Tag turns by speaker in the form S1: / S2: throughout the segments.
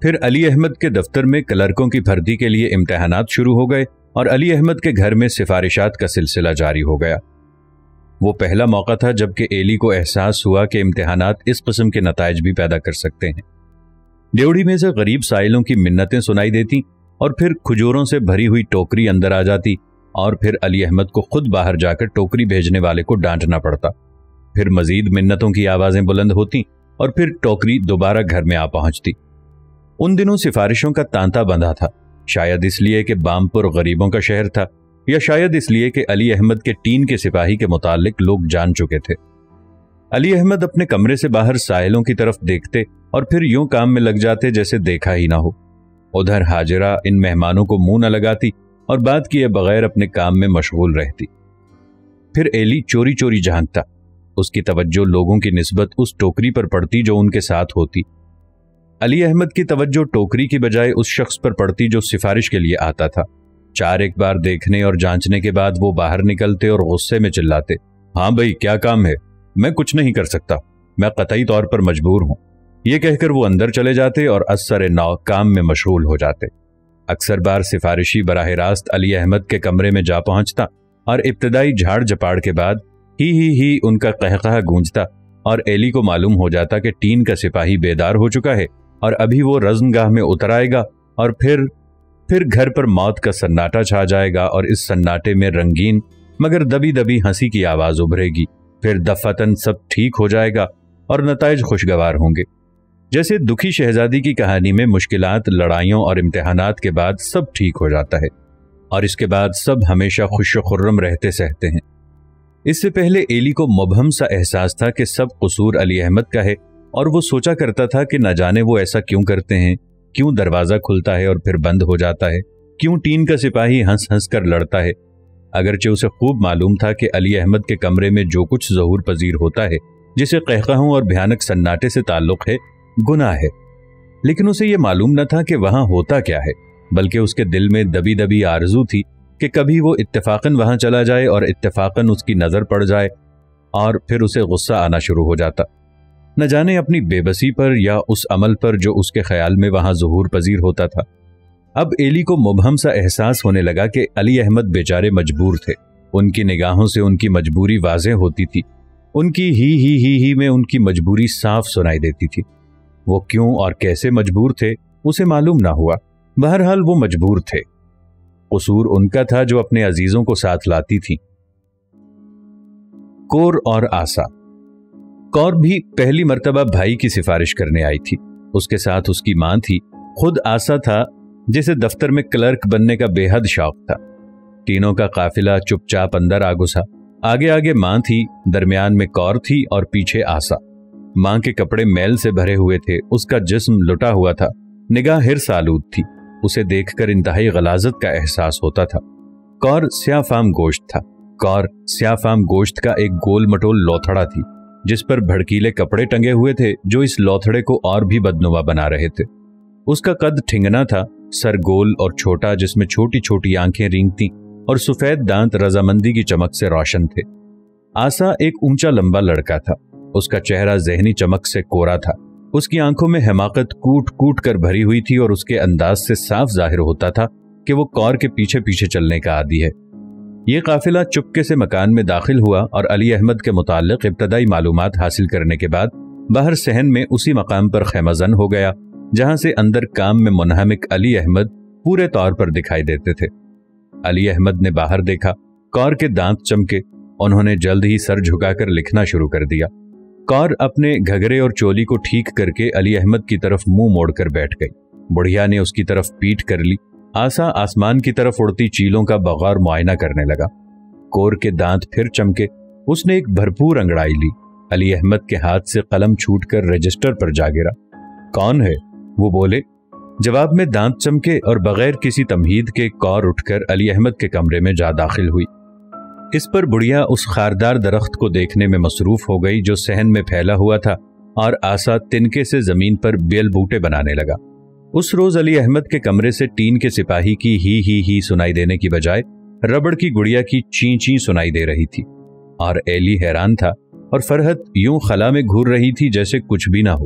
S1: پھر علی احمد کے دفتر میں کلرکوں کی بھرتی کے لیے امتحانات شروع ہو گئے اور علی احمد کے گھر میں سفارشات کا سلسلہ جاری ہو گیا۔ وہ پہلا موقع تھا جب کہ ایلی کو احساس ہوا کہ امتحانات اس قسم کے نتائج بھی پیدا کر سکتے ہیں۔ ڈیوڑی میں سے غریب سائلوں کی منتیں سنائی دیتی اور پھر کھجوروں سے بھری ہوئی ٹوکری اندر آ جاتی اور پھر علی احمد کو خود باہر جا کر ٹوکری بھیجنے والے کو ڈانٹنا پڑتا۔ پھر مزید منتوں کی آوازیں بلند ہوتی اور پھر ٹوکری دوبارہ گھر میں آ پہنچتی۔ ان دنوں سفارشوں کا تانتا بندھا تھا، شاید اس لیے کہ بامپور غریبوں کا شہر تھا، یا شاید اس لیے کہ علی احمد کے ٹین کے سپاہی کے متعلق لوگ جان چکے تھے۔ علی احمد اپنے کمرے سے باہر ساحلوں کی طرف دیکھتے اور پھر یوں کام میں لگ جاتے جیسے دیکھا ہی نہ ہو۔ ادھر حاجرہ ان مہمانوں کو منہ نہ لگاتی اور بات کیے بغیر اپنے کام میں مشغول رہتی۔ پھر ایلی چوری چوری جھانکتا، اس کی توجہ لوگوں کی نسبت اس ٹوکری پر پڑتی جو ان کے ساتھ ہوتی۔ علی احمد کی توجہ ٹوکری کی بجائے اس شخص پر پڑتی جو سفارش کے لیے آتا تھا۔ چار ایک بار دیکھنے اور جانچنے کے بعد وہ باہر نکلتے اور غصے میں چلاتے، ہاں بھائی کیا کام ہے؟ میں کچھ نہیں کر سکتا، میں قطعی طور پر مجبور ہوں، یہ کہہ کر وہ اندر چلے جاتے اور ازسر نو کام میں مشغول ہو جاتے۔ اکثر بار سفارشی براہ راست علی احمد کے کمرے میں جا پہنچتا اور ابتدائی جھاڑ جھپاڑ کے بعد ہی ان کا قہقہہ گونجتا اور ایلی کو معلوم ہو جاتا کہ ٹین کا سپاہی بیدار ہو چکا ہے اور ابھی وہ رزمگاہ میں اتر آئے گا اور پھر گھر پر موت کا سناٹا چھا جائے گا اور اس سناٹے میں رنگین مگر دبی دبی ہنسی کی آواز ابھرے گی۔ پھر دفعتاً سب ٹھیک ہو جائے گا اور نتائج خوشگوار ہوں گے۔ جیسے دکھی شہزادی کی کہانی میں مشکلات، لڑائیوں اور امتحانات کے بعد سب ٹھیک ہو جاتا ہے اور اس کے بعد سب ہمیشہ خوش و خرم رہتے سہتے ہیں۔ اس سے پہلے ایلی کو مبہم سا احساس تھا کہ سب قصور علی احمد کا ہے اور وہ سوچا کرتا تھا کہ نہ جانے وہ ایسا کیوں کرتے ہیں، کیوں دروازہ کھلتا ہے اور پھر بند ہو جاتا ہے، کیوں ٹین کا سپاہی ہنس ہنس کر لڑتا ہے۔ اگرچہ اسے خوب معلوم تھا کہ علی احمد کے کمرے میں جو کچھ ظہور پذیر ہوتا ہے، جسے قہقہوں اور بھیانک سناٹے سے تعلق ہے، گناہ ہے، لیکن اسے یہ معلوم نہ تھا کہ وہاں ہوتا کیا ہے، بلکہ اس کے دل میں دبی دبی آرزو تھی کہ کبھی وہ اتفاقاً وہاں چلا جائے اور اتفاقاً اس کی نظر پڑ جائے اور پھر اسے غصہ آنا شروع ہو جاتا، نہ جانے اپنی بے بسی پر یا اس عمل پر جو اس کے خیال میں وہاں ظہور پذیر ہوتا تھا۔ اب ایلی کو مبہم سا احساس ہونے لگا کہ علی احمد بیچارے مجبور تھے، ان کی نگاہوں سے ان کی مجبوری واضح ہوتی تھی، ان کی ہی میں ان کی مجبوری صاف سنائی دیتی تھی۔ وہ کیوں اور کیسے مجبور تھے اسے معلوم نہ ہوا، بہرحال وہ مجبور تھے۔ قصور ان کا تھا جو اپنے عزیزوں کو ساتھ لاتی تھی۔ کور اور آسا۔ کور بھی پہلی مرتبہ بھائی کی سفارش کرنے آئی تھی، اس کے ساتھ اس کی ماں تھی، خود آسا تھا جسے دفتر میں کلرک بننے کا بے حد شوق تھا۔ تینوں کا قافلہ چپ چاپ اندر آ گھسا، آگے ماں تھی، درمیان میں کور تھی اور پیچھے آسا۔ ماں کے کپڑے میل سے بھرے ہوئے تھے، اس کا جسم لٹا ہوا تھا، نگاہ ہرس آلود تھی، اسے دیکھ کر انتہائی غلاظت کا احساس ہوتا تھا۔ کور سیاہ فام گوشت تھا، کور سیاہ فام گوشت کا ایک گول مٹول لوتھڑا تھی جس پر بھڑکیلے کپڑے ٹنگے ہوئے تھے جو اس لوتھڑے کو اور بھی بدنما بنا رہے تھے۔ اس کا قد ٹھنگنا تھا، سر گول اور چھوٹا جس میں چھوٹی چھوٹی آنکھیں رینگتی اور سفید دانت رضامندی کی چمک سے روشن تھے۔ آسا ایک اونچا لمبا لڑکا تھا، اس کا چہرہ ذہنی چمک سے کورا تھا، اس کی آنکھوں میں حماقت کوٹ کوٹ کر بھری ہوئی تھی اور اس کے انداز سے صاف ظاہر ہوتا تھا کہ وہ کور کے پیچھے پیچھے چلنے کا عادی ہے۔ یہ قافلہ چپکے سے مکان میں داخل ہوا اور علی احمد کے متعلق ابتدائی معلومات حاصل کرنے کے بعد باہر صحن میں اسی مقام پر خیمہ زن ہو گیا جہاں سے اندر کام میں منہمک علی احمد پورے طور پر دکھائی دیتے تھے۔ علی احمد نے باہر دیکھا، کور کے دانت چمکے، انہوں نے جلد ہی سر جھکا کر لکھنا شروع کر دیا۔ کور اپنے گھگرے اور چولی کو ٹھیک کر کے علی احمد کی طرف منہ موڑ کر بیٹھ گئی، بڑھیا نے اس کی طرف پیٹھ کر لی۔ آسا آسمان کی طرف اڑتی چیلوں کا بغور معائنہ کرنے لگا۔ کور کے دانت پھر چمکے، اس نے ایک بھرپور انگڑائی لی، علی احمد کے ہاتھ سے قلم چھوٹ کر رجسٹر پر جا گرا۔ کون ہے؟ وہ بولے۔ جواب میں دانت چمکے اور بغیر کسی تمہید کے کور اٹھ کر علی احمد کے کمرے میں جا داخل ہوئی۔ اس پر بڑھیا اس خاردار درخت کو دیکھنے میں مصروف ہو گئی جو صحن میں پھیلا ہوا تھا اور آسا تنکے سے زمین پر بیل بوٹے بنانے لگا۔ اس روز علی احمد کے کمرے سے ٹین کے سپاہی کی ہی سنائی دینے کی بجائے ربڑ کی گڑیا کی چیں چیں سنائی دے رہی تھی، اور ایلی حیران تھا اور فرحت یوں خلا میں گھور رہی تھی جیسے کچھ بھی نہ ہو۔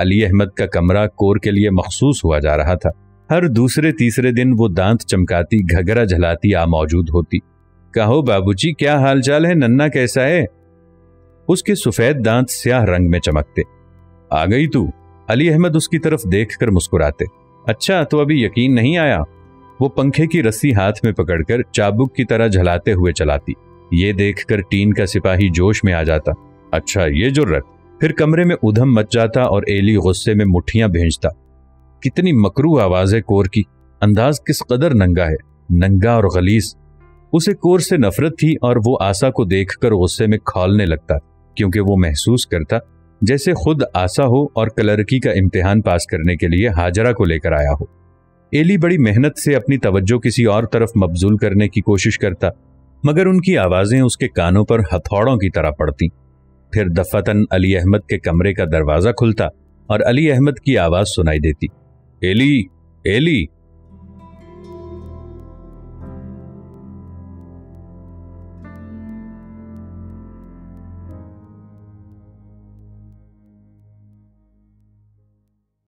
S1: علی احمد کا کمرہ کور کے لیے مخصوص ہوا جا رہا تھا۔ ہر دوسرے تیسرے دن وہ دانت چمکاتی، گھگرا جھلاتی موجود ہوتی۔ کہو بابو جی، کیا حال چال ہے؟ ننا کیسا ہے؟ اس کے سفید دانت سیاہ رنگ میں چمکتے۔ آ گئی تو؟ علی احمد اس کی طرف دیکھ کر مسکراتے۔ اچھا، تو ابھی یقین نہیں آیا؟ وہ پنکھے کی رسی ہاتھ میں پکڑ کر چابک کی طرح جھلاتے ہوئے چلاتی۔ یہ دیکھ کر ٹین کا سپاہی جوش میں آ جاتا۔ اچھا، یہ جرت! پھر کمرے میں ادھم مچ جاتا اور ایلی غصے میں مٹھیاں بھیجتا۔ کتنی مکروہ آواز ہے کور کی، انداز کس قدر ننگا ہے، ننگا اور غلیظ۔ اسے کور سے نفرت تھی اور وہ آسا کو دیکھ کر غصے میں کھولنے لگتا، کیونکہ وہ محسوس کرتا جیسے خود آسا ہو اور کلرکی کا امتحان پاس کرنے کے لیے ہاجرہ کو لے کر آیا ہو۔ ایلی بڑی محنت سے اپنی توجہ کسی اور طرف مبذول کرنے کی کوشش کرتا، مگر ان کی آوازیں اس کے کانوں پر ہتھوڑوں کی طرح پڑتی۔ پھر دفعتاً علی احمد کے کمرے کا دروازہ کھلتا اور علی احمد کی آواز سنائی دیتی، ایلی، ایلی۔